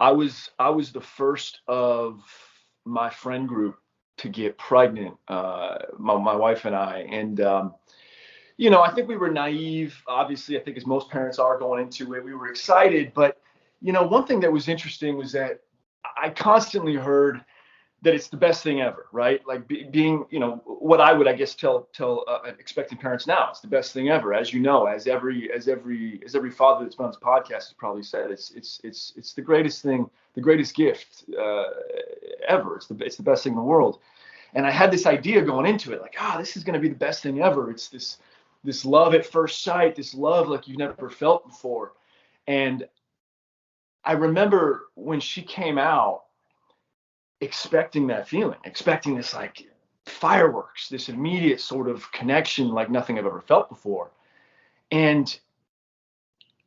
I was the first of my friend group to get pregnant, my wife and I. And, I think we were naive, obviously, I think as most parents are going into it. We were excited. But, one thing that was interesting was that I constantly heard that it's the best thing ever, right? Like being, what I would, I guess, tell expecting parents now, it's the best thing ever. As you know, as every father that's been on this podcast has probably said, it's the greatest thing, the greatest gift ever. It's the best thing in the world. And I had this idea going into it, like, this is going to be the best thing ever. It's this love at first sight, this love like you've never felt before. And I remember when she came out, expecting that feeling, expecting this like fireworks, this immediate sort of connection like nothing I've ever felt before. And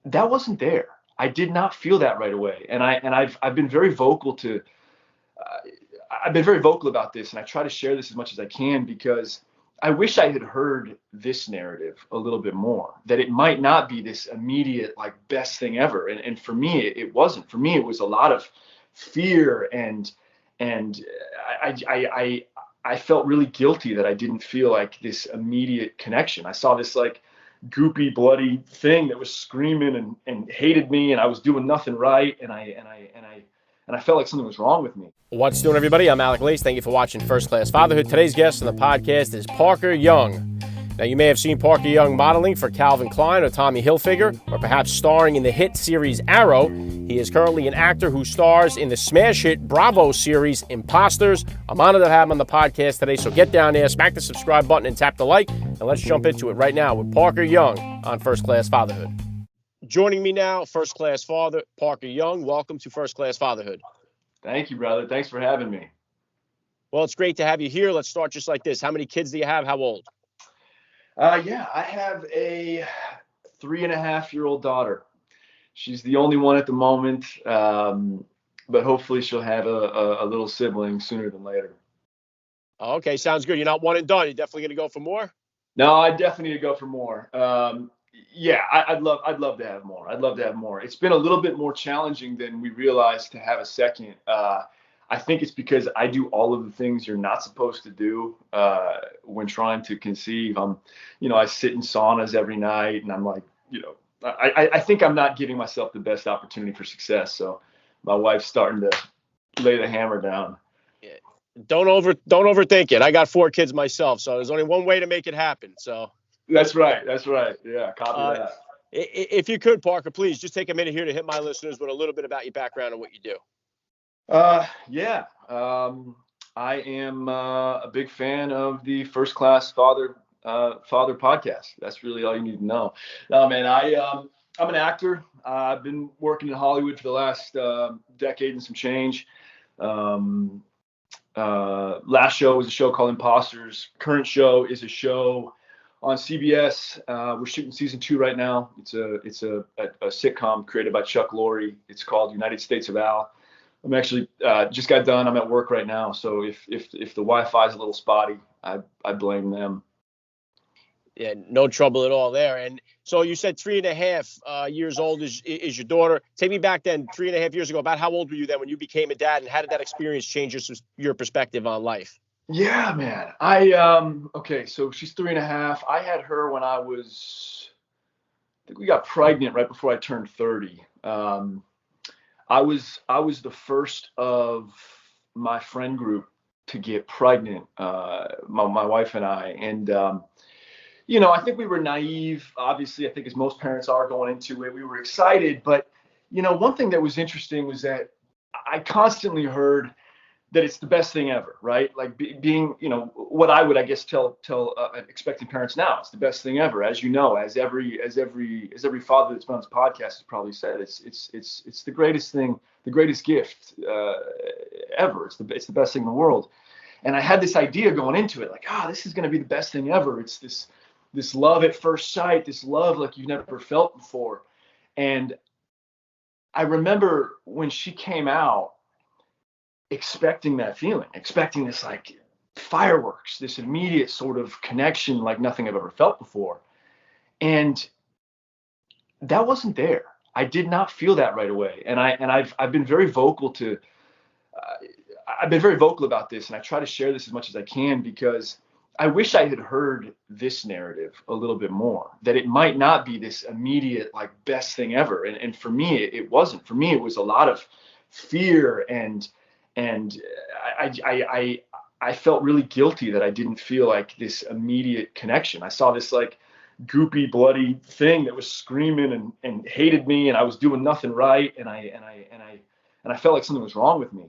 that wasn't there. I did not feel that right away. And I've been very vocal about this, and I try to share this as much as I can, because I wish I had heard this narrative a little bit more, that it might not be this immediate like best thing ever. And for me, it wasn't. For me, it was a lot of fear, and I felt really guilty that I didn't feel like this immediate connection. I saw this like goopy, bloody thing that was screaming and hated me, and I was doing nothing right, and I felt like something was wrong with me. What's doing, everybody? I'm Alec Lace. Thank you for watching First Class Fatherhood. Today's guest on the podcast is Parker Young. Now, you may have seen Parker Young modeling for Calvin Klein or Tommy Hilfiger, or perhaps starring in the hit series Arrow. He is currently an actor who stars in the smash hit Bravo series Imposters. I'm honored to have him on the podcast today, so get down there, smack the subscribe button, and tap the like, and let's jump into it right now with Parker Young on First Class Fatherhood. Joining me now, First Class Father Parker Young. Welcome to First Class Fatherhood. Thank you, brother. Thanks for having me. Well, it's great to have you here. Let's start just like this. How many kids do you have? How old? Yeah, I have a 3.5-year-old daughter. She's the only one at the moment, but hopefully she'll have a little sibling sooner than later. Okay, sounds good. You're not one and done. You're definitely going to go for more? No, I definitely need to go for more. Yeah, I'd love to have more. I'd love to have more. It's been a little bit more challenging than we realized to have a second. I think it's because I do all of the things you're not supposed to do when trying to conceive. I sit in saunas every night, and I'm like, I think I'm not giving myself the best opportunity for success. So my wife's starting to lay the hammer down. Yeah. Don't overthink it. I got 4 kids myself, so there's only one way to make it happen. So that's right. Yeah, copy that. If you could, Parker, please just take a minute here to hit my listeners with a little bit about your background and what you do. Yeah. I am a big fan of the First Class Father podcast. That's really all you need to know. No, man, I'm an actor. I've been working in Hollywood for the last decade and some change. Last show was a show called Imposters. Current show is a show on CBS. We're shooting season 2 right now. It's a sitcom created by Chuck Lorre. It's called United States of Al. I'm actually just got done. I'm at work right now, so if the Wi-Fi is a little spotty, I blame them. Yeah, no trouble at all there. And so you said 3.5 years old is your daughter. Take me back then, 3.5 years ago. About how old were you then when you became a dad, and how did that experience change your perspective on life? Yeah, man. Okay, so she's 3.5. I had her when I think we got pregnant right before I turned 30. I was the first of my friend group to get pregnant, my wife and I. And, I think we were naive, obviously, I think as most parents are going into it. We were excited. But, one thing that was interesting was that I constantly heard that it's the best thing ever, right? Like being, what I would, I guess, tell expecting parents now, it's the best thing ever. As you know, as every father that's been on this podcast has probably said, it's the greatest thing, the greatest gift ever. It's the best thing in the world. And I had this idea going into it, like, this is going to be the best thing ever. It's this love at first sight, this love like you've never felt before. And I remember when she came out, expecting that feeling, expecting this like fireworks, this immediate sort of connection like nothing I've ever felt before. And that wasn't there. I did not feel that right away. And I've been very vocal I've been very vocal about this, and I try to share this as much as I can, because I wish I had heard this narrative a little bit more, that it might not be this immediate, like, best thing ever. And for me, it wasn't. For me, it was a lot of fear, and I felt really guilty that I didn't feel like this immediate connection. I saw this, like, goopy, bloody thing that was screaming and hated me, and I was doing nothing right, and I felt like something was wrong with me.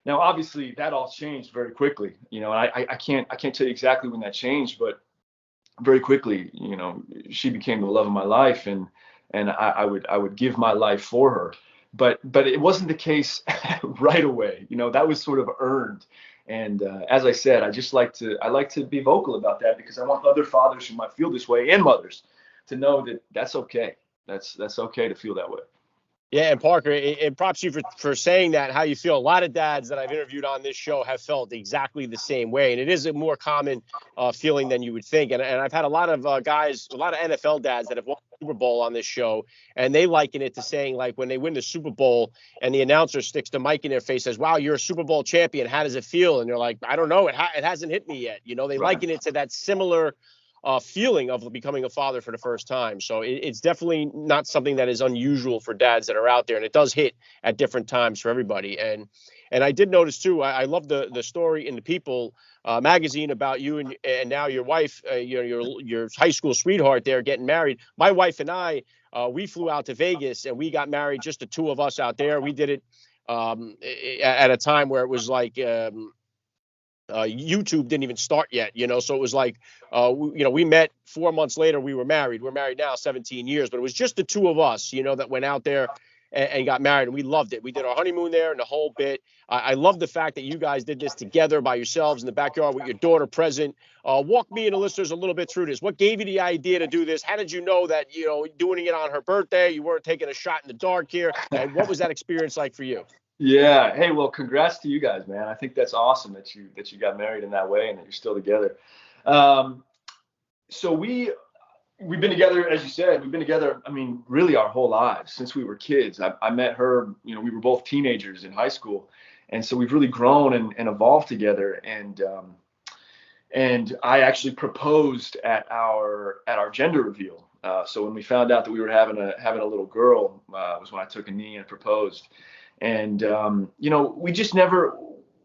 Now, obviously, that all changed very quickly, and I can't tell you exactly when that changed, but very quickly, she became the love of my life, and I would give my life for her. But it wasn't the case right away. That was sort of earned. And as I said, I like to be vocal about that, because I want other fathers who might feel this way, and mothers, to know that that's okay. That's okay to feel that way. Yeah, and Parker, and props to you for saying that, how you feel. A lot of dads that I've interviewed on this show have felt exactly the same way, and it is a more common feeling than you would think. And I've had a lot of guys, a lot of NFL dads that have won the Super Bowl on this show, and they liken it to saying, like, when they win the Super Bowl and the announcer sticks the mic in their face, says, "Wow, you're a Super Bowl champion. How does it feel?" And they're like, "I don't know. It hasn't hit me yet." They Right. liken it to that similar feeling of becoming a father for the first time. So it's definitely not something that is unusual for dads that are out there, and it does hit at different times for everybody. And I did notice too, I love the story in the People magazine about you and now your wife, your high school sweetheart there, getting married. My wife and I, we flew out to Vegas and we got married, just the two of us out there. We did it at a time where it was like YouTube didn't even start yet, so it was like, we met 4 months later, we were married. We're married now 17 years, but it was just the two of us, that went out there and got married, and we loved it. We did our honeymoon there and the whole bit. I love the fact that you guys did this together by yourselves in the backyard with your daughter present. Walk me and the listeners a little bit through this. What gave you the idea to do this? How did you know that, doing it on her birthday, you weren't taking a shot in the dark here? And what was that experience like for you? Yeah. Hey, well, congrats to you guys, man. I think that's awesome that you got married in that way and that you're still together. So we've been together, as you said, we've been together, I mean, really our whole lives since we were kids. I met her, we were both teenagers in high school. And so we've really grown and evolved together. And I actually proposed at our gender reveal. So when we found out that we were having a little girl, was when I took a knee and proposed. And,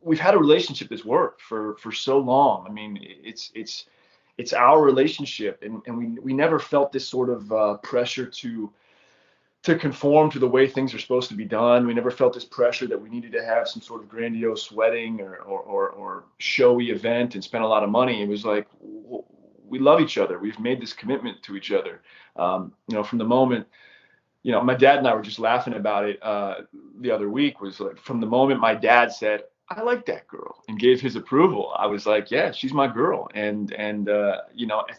we've had a relationship that's worked for so long. I mean, it's our relationship, and we never felt this sort of pressure to conform to the way things are supposed to be done. We never felt this pressure that we needed to have some sort of grandiose wedding or showy event and spend a lot of money. It was like, we love each other. We've made this commitment to each other. From the moment, my dad and I were just laughing about it the other week, was like, from the moment my dad said, "I like that girl," and gave his approval, I was like, yeah, she's my girl. And I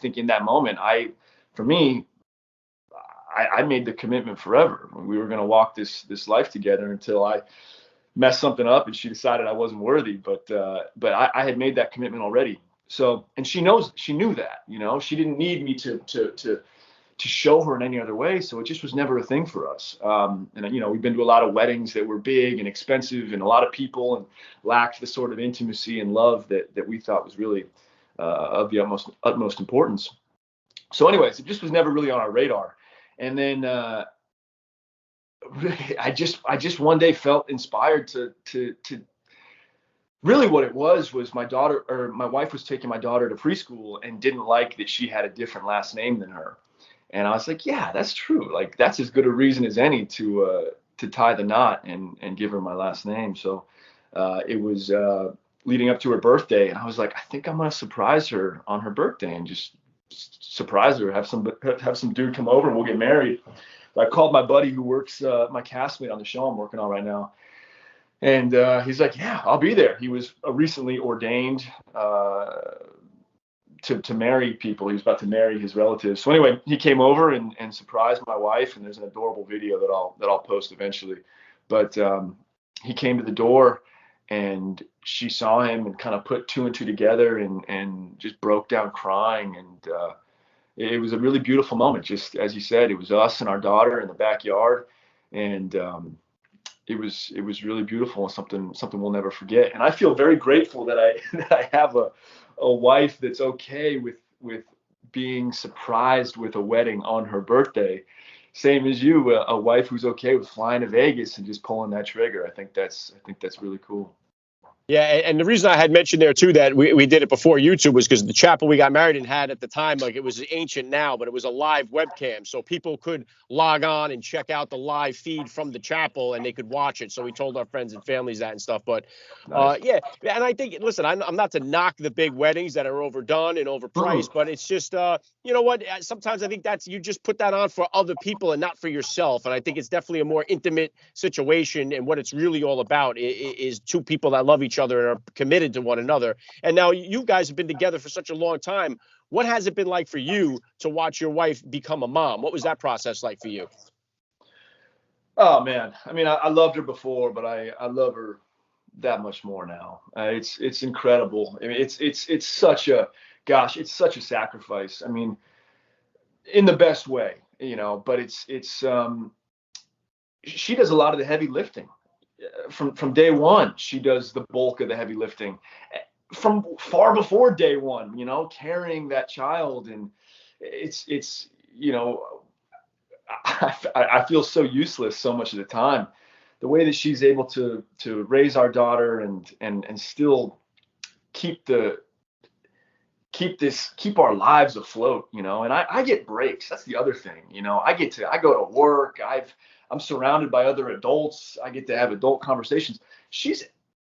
think in that moment, I made the commitment forever. We were going to walk this life together until I messed something up and she decided I wasn't worthy. But I had made that commitment already. So, and she knew that, she didn't need me to show her in any other way. So it just was never a thing for us. And we've been to a lot of weddings that were big and expensive and a lot of people, and lacked the sort of intimacy and love that we thought was really of the utmost importance. So anyways, it just was never really on our radar. And then I just one day felt inspired to really, what it was my wife was taking my daughter to preschool and didn't like that she had a different last name than her. And I was like, yeah, that's true. Like, that's as good a reason as any to tie the knot and give her my last name. So it was leading up to her birthday, and I was like, I think I'm gonna surprise her on her birthday and just surprise her, have some dude come over and we'll get married. I called my buddy who works, my castmate on the show I'm working on right now. And he's like, yeah, I'll be there. He was recently ordained to marry people. He was about to marry his relatives. So anyway, he came over and surprised my wife, and there's an adorable video that I'll post eventually. But he came to the door, and she saw him and kind of put two and two together and just broke down crying. it was a really beautiful moment. Just as you said, it was us and our daughter in the backyard, and it was really beautiful and something we'll never forget. And I feel very grateful that I that I have a wife that's okay with being surprised with a wedding on her birthday. Same as you, a wife who's okay with flying to Vegas and just pulling that trigger. I think that's really cool. Yeah, and the reason I had mentioned there too that we did it before YouTube was because the chapel we got married in had at the time, like, it was ancient now, but it was a live webcam, so people could log on and check out the live feed from the chapel and they could watch it. So we told our friends and families that and stuff. But Nice. yeah, and I think, listen, I'm not to knock the big weddings that are overdone and overpriced, but it's just you know what? Sometimes I think that's, you just put that on for other people and not for yourself. And I think it's definitely a more intimate situation. And what it's really all about is two people that love each other and are committed to one another. And now you guys have been together for such a long time. What has it been like for you to watch your wife become a mom? What was that process like for you? Oh man, I mean, I loved her before, but I love her that much more now. It's incredible. I mean, it's such a, gosh, it's such a sacrifice. I mean, in the best way, you know. But it's she does a lot of the heavy lifting from day one. She does the bulk of the heavy lifting from far before day one. You know, carrying that child, and it's you know, I feel so useless so much of the time. The way that she's able to raise our daughter and still keep our lives afloat, you know. And I get breaks. That's the other thing, you know. I go to work. I'm surrounded by other adults. I get to have adult conversations. She's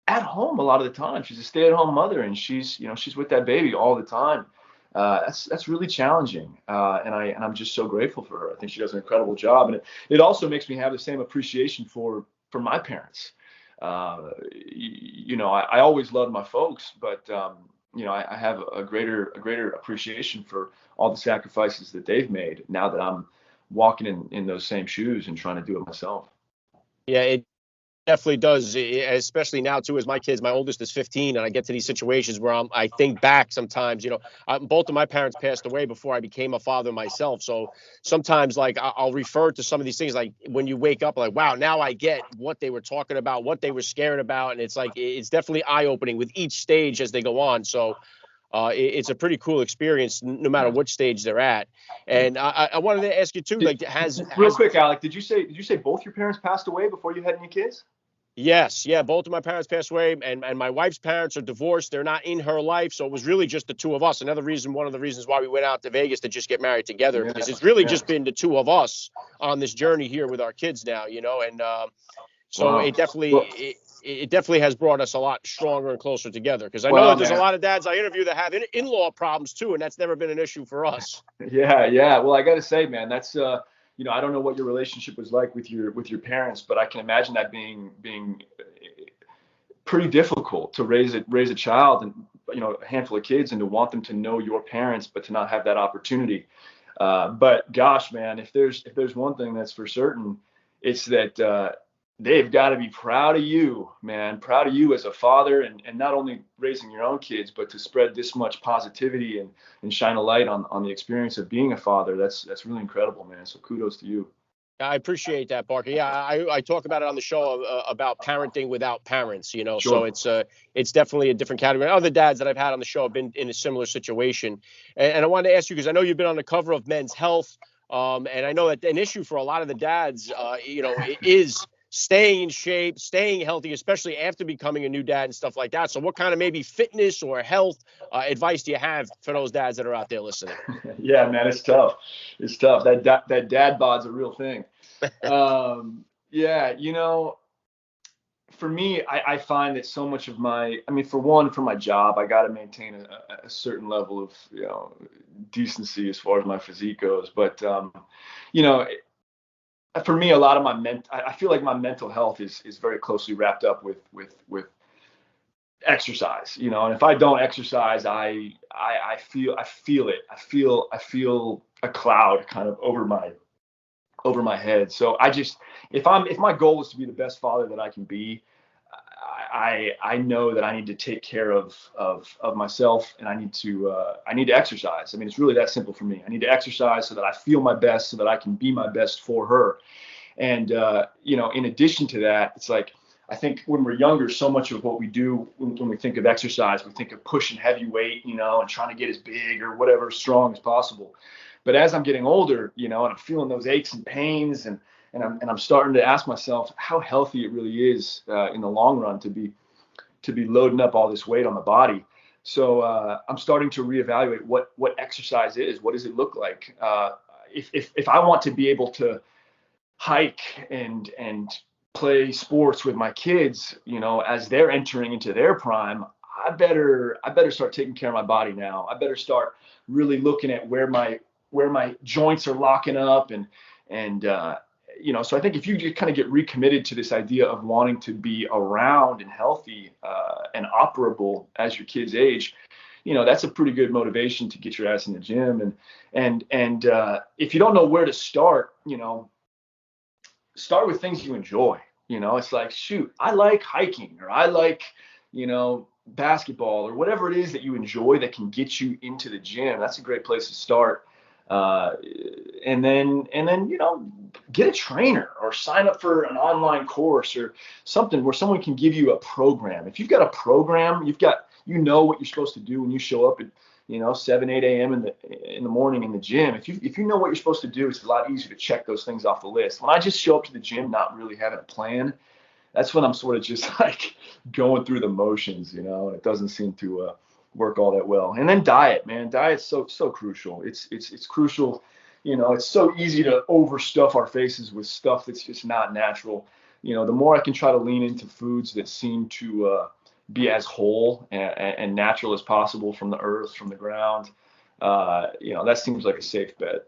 at home a lot of the time. She's a stay-at-home mother, and she's with that baby all the time. That's really challenging, and I'm just so grateful for her. I think she does an incredible job, and it also makes me have the same appreciation for my parents. You know, I always loved my folks, but you know, I have a greater appreciation for all the sacrifices that they've made now that I'm walking in those same shoes and trying to do it myself. Yeah, it definitely does, especially now too, as my oldest is 15, and I get to these situations where I think back sometimes, you know, both of my parents passed away before I became a father myself. So sometimes, like, I'll refer to some of these things, like when you wake up, like, wow, now I get what they were talking about, what they were scared about. And it's like, it's definitely eye-opening with each stage as they go on. So it's a pretty cool experience, no matter which stage they're at. And I wanted to ask you too, like, Real quick, Alec, did you say both your parents passed away before you had any kids? Yes, yeah, both of my parents passed away, and my wife's parents are divorced. They're not in her life, so it was really just the two of us. One of the reasons why we went out to Vegas to just get married together, because it's really just been the two of us on this journey here with our kids now, you know. And so Wow. it definitely has brought us a lot stronger and closer together. Because I know Well, that there's a man. lot of dads I interview that have in-law problems too, and that's never been an issue for us. Yeah. Well, I got to say, man, that's you know, I don't know what your relationship was like with your parents, but I can imagine that being pretty difficult to raise a child and, you know, a handful of kids, and to want them to know your parents, but to not have that opportunity. But gosh, man, if there's one thing that's for certain, it's that they've got to be proud of you, man, proud of you as a father, and not only raising your own kids, but to spread this much positivity and shine a light on the experience of being a father. That's really incredible, man. So kudos to you. I appreciate that, Parker. Yeah, I talk about it on the show about parenting without parents, you know. So Sure. it's definitely a different category. Other dads that I've had on the show have been in a similar situation, and I wanted to ask you, because I know you've been on the cover of Men's Health, and I know that an issue for a lot of the dads, you know, is staying in shape, staying healthy, especially after becoming a new dad and stuff like that. So, what kind of maybe fitness or health advice do you have for those dads that are out there listening? Yeah, man, it's tough. It's tough. That dad bod's a real thing. Yeah, you know, for me, I find that so much of I mean, for my job, I got to maintain a certain level of, you know, decency as far as my physique goes. But, you know, for me, a lot of I feel like my mental health is very closely wrapped up with exercise, you know. And if I don't exercise, I feel it. I feel a cloud kind of over my head. So if my goal is to be the best father that I can be, I know that I need to take care of myself, and I need to exercise. I mean, it's really that simple for me. I need to exercise so that I feel my best, so that I can be my best for her. And in addition to that, it's like, I think when we're younger, so much of what we do when we think of exercise, we think of pushing heavy weight, and trying to get as big or whatever strong as possible. But as I'm getting older, and I'm feeling those aches and pains, and I'm starting to ask myself how healthy it really is in the long run to be loading up all this weight on the body. So I'm starting to reevaluate what exercise is. What does it look like? If I want to be able to hike and play sports with my kids, as they're entering into their prime, I better start taking care of my body now. I better start really looking at where my joints are locking up, and so I think if you just kind of get recommitted to this idea of wanting to be around and healthy and operable as your kids age, that's a pretty good motivation to get your ass in the gym. And if you don't know where to start, start with things you enjoy. It's like, shoot, I like hiking, or I like, basketball, or whatever it is that you enjoy that can get you into the gym. That's a great place to start. And then, get a trainer, or sign up for an online course or something where someone can give you a program. If you've got a program, what you're supposed to do when you show up at 7, 8 a.m. in the morning in the gym. If you know what you're supposed to do, it's a lot easier to check those things off the list. When I just show up to the gym not really having a plan, that's when I'm sort of just like going through the motions, and it doesn't seem to work all that well. And then diet, man. Diet's so crucial. It's crucial. It's so easy to overstuff our faces with stuff that's just not natural. The more I can try to lean into foods that seem to be as whole and natural as possible from the earth, from the ground, that seems like a safe bet.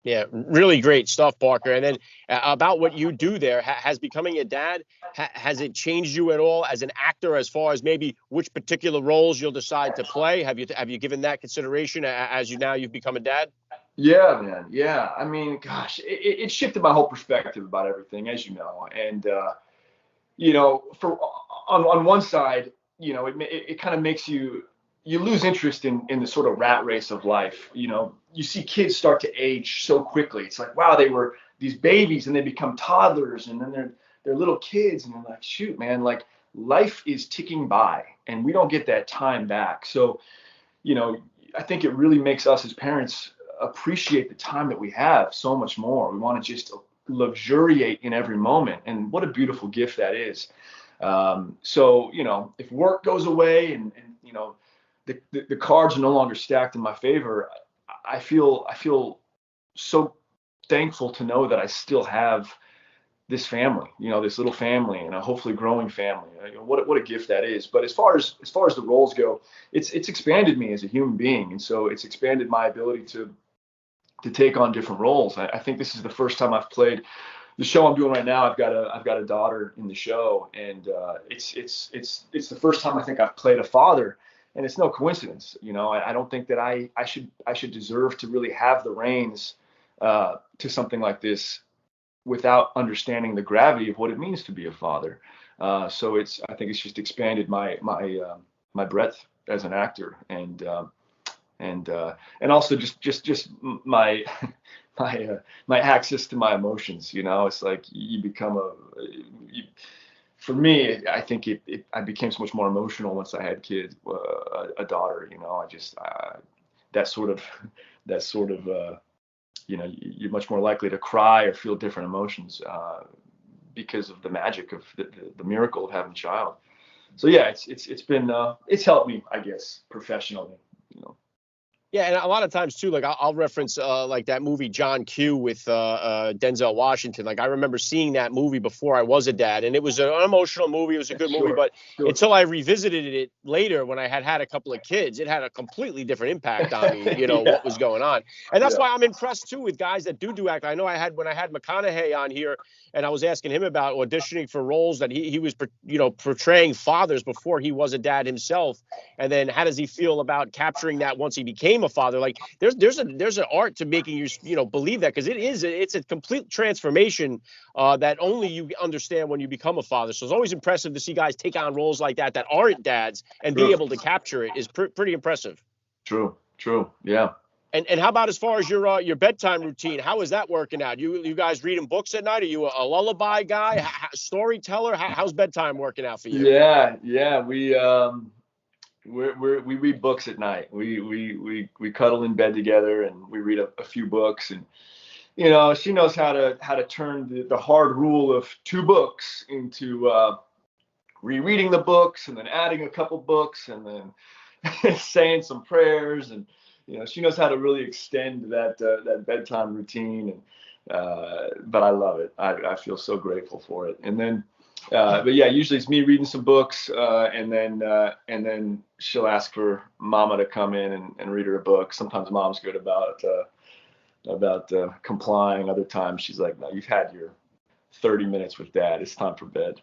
Yeah, really great stuff, Parker. And then about what you do there, has becoming a dad, has it changed you at all as an actor, as far as maybe which particular roles you'll decide to play? Have you given that consideration as you've become a dad? Yeah, man. Yeah. I mean, gosh, it shifted my whole perspective about everything, as you know. And, for on one side, it kind of makes you lose interest in the sort of rat race of life. You see kids start to age so quickly. It's like, wow, they were these babies and they become toddlers, and then they're little kids, and they're like, shoot, man, like life is ticking by and we don't get that time back. So, I think it really makes us as parents appreciate the time that we have so much more. We want to just luxuriate in every moment, and what a beautiful gift that is. So, if work goes away and the cards are no longer stacked in my favor, I feel so thankful to know that I still have this family, this little family, and a hopefully growing family. What a gift that is. But as far as the roles go, it's expanded me as a human being, and so it's expanded my ability to take on different roles. I think this is the first time I've played the show I'm doing right now. I've got a daughter in the show, and it's the first time I think I've played a father, and it's no coincidence. I don't think that I should deserve to really have the reins to something like this without understanding the gravity of what it means to be a father. So I think it's just expanded my breadth as an actor, and also just my access to my emotions. It's like you become for me, I think I became so much more emotional once I had kids, a daughter. That sort of you're much more likely to cry or feel different emotions because of the magic of the miracle of having a child. So yeah, it's been it's helped me, I guess, professionally. Yeah, and a lot of times too, like I'll reference like that movie John Q with Denzel Washington. Like I remember seeing that movie before I was a dad, and it was an emotional movie. It was a good movie, but until I revisited it later when I had a couple of kids, it had a completely different impact on me. What was going on, and that's why I'm impressed too with guys that do act. I know when I had McConaughey on here, and I was asking him about auditioning for roles that he was portraying fathers before he was a dad himself, and then how does he feel about capturing that once he became become a father. Like there's an art to making you believe that, because it's a complete transformation that only you understand when you become a father. So it's always impressive to see guys take on roles like that aren't dads and be able to capture it is pretty impressive. True. Yeah. And how about as far as your bedtime routine? How is that working out? You guys reading books at night? Are you a lullaby guy, storyteller? How's bedtime working out for you? Yeah. We read books at night. We cuddle in bed together and we read a few books, and she knows how to turn the hard rule of 2 books into rereading the books and then adding a couple books and then saying some prayers, and she knows how to really extend that bedtime routine, and but I love it. I feel so grateful for it. And then but yeah, usually it's me reading some books, and then she'll ask for mama to come in and read her a book. Sometimes mom's good about complying. Other times she's like, no, you've had your 30 minutes with dad. It's time for bed.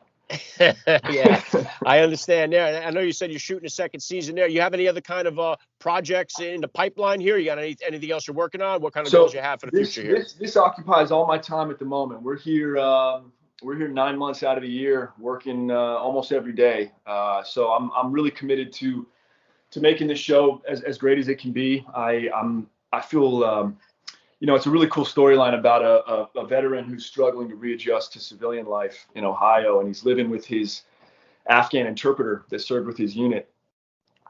Yeah, I understand there. I know you said you're shooting a second season there. You have any other kind of projects in the pipeline here? You got anything else you're working on? What kind of goals you have for the future here? This occupies all my time at the moment. We're here 9 months out of the year, working almost every day. So I'm really committed to making this show as great as it can be. I feel it's a really cool storyline about a veteran who's struggling to readjust to civilian life in Ohio, and he's living with his Afghan interpreter that served with his unit.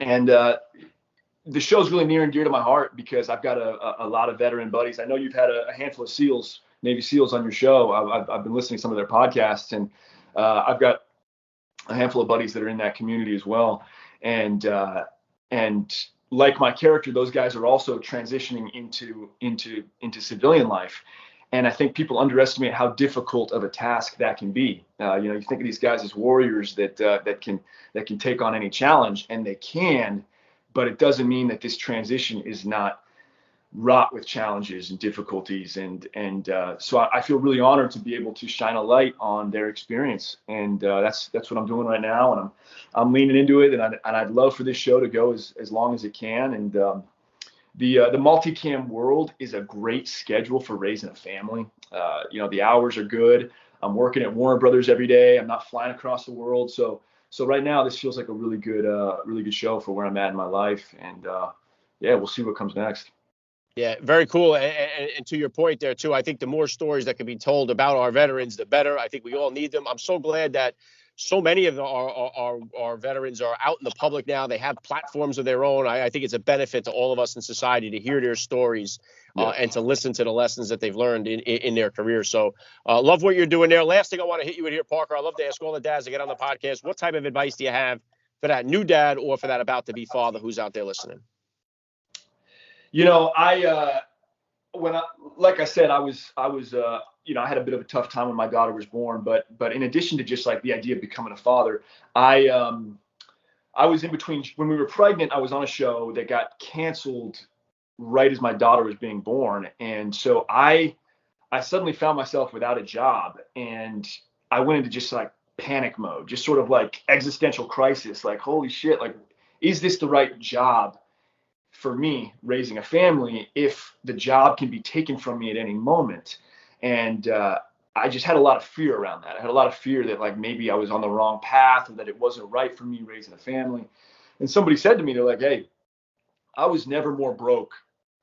And the show's really near and dear to my heart because I've got a lot of veteran buddies. I know you've had a handful of Navy SEALs on your show. I've been listening to some of their podcasts, and I've got a handful of buddies that are in that community as well. And like my character, those guys are also transitioning into civilian life. And I think people underestimate how difficult of a task that can be. You think of these guys as warriors that can take on any challenge, and they can, but it doesn't mean that this transition is not wrought with challenges and difficulties. And so I feel really honored to be able to shine a light on their experience. And that's what I'm doing right now. And I'm leaning into it. And I'd love for this show to go as long as it can. And the multicam world is a great schedule for raising a family. The hours are good. I'm working at Warner Brothers every day. I'm not flying across the world. So right now this feels like a really good show for where I'm at in my life. And we'll see what comes next. Yeah, very cool. And to your point there, too, I think the more stories that can be told about our veterans, the better. I think we all need them. I'm so glad that so many of our veterans are out in the public now. They have platforms of their own. I think it's a benefit to all of us in society to hear their stories and to listen to the lessons that they've learned in their career. So love what you're doing there. Last thing I want to hit you with here, Parker, I love to ask all the dads to get on the podcast. What type of advice do you have for that new dad or for that about to be father who's out there listening? Like I said, I had a bit of a tough time when my daughter was born, but in addition to just like the idea of becoming a father, I was in between. When we were pregnant, I was on a show that got canceled right as my daughter was being born. And so I suddenly found myself without a job, and I went into just like panic mode, just sort of like existential crisis, like, holy shit, like, is this the right job for me raising a family if the job can be taken from me at any moment? And I just had a lot of fear around that. I had a lot of fear that like maybe I was on the wrong path or that it wasn't right for me raising a family. And somebody said to me, they're like, hey, I was never more broke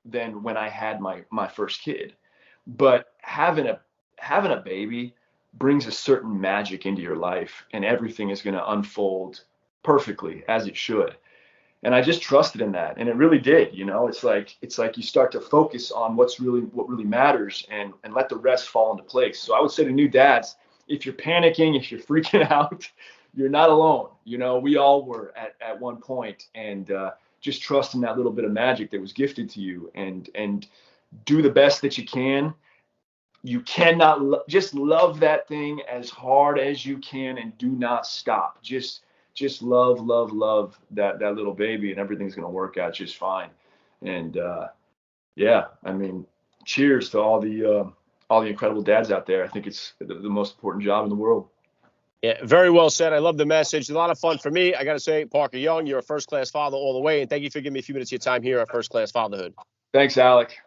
than when I had my first kid. But having a baby brings a certain magic into your life, and everything is going to unfold perfectly as it should. And I just trusted in that, and it really did. It's like you start to focus on what really matters, and let the rest fall into place. So I would say to new dads, if you're panicking, if you're freaking out, you're not alone. We all were at one point, and just trust in that little bit of magic that was gifted to you, and do the best that you can. You cannot just love that thing as hard as you can, and do not stop. Just love that little baby, and everything's going to work out just fine. And cheers to all the incredible dads out there. I think it's the most important job in the world. Yeah, very well said. I love the message. A lot of fun for me. I got to say, Parker Young, you're a first-class father all the way, and thank you for giving me a few minutes of your time here at First Class Fatherhood. Thanks, Alec.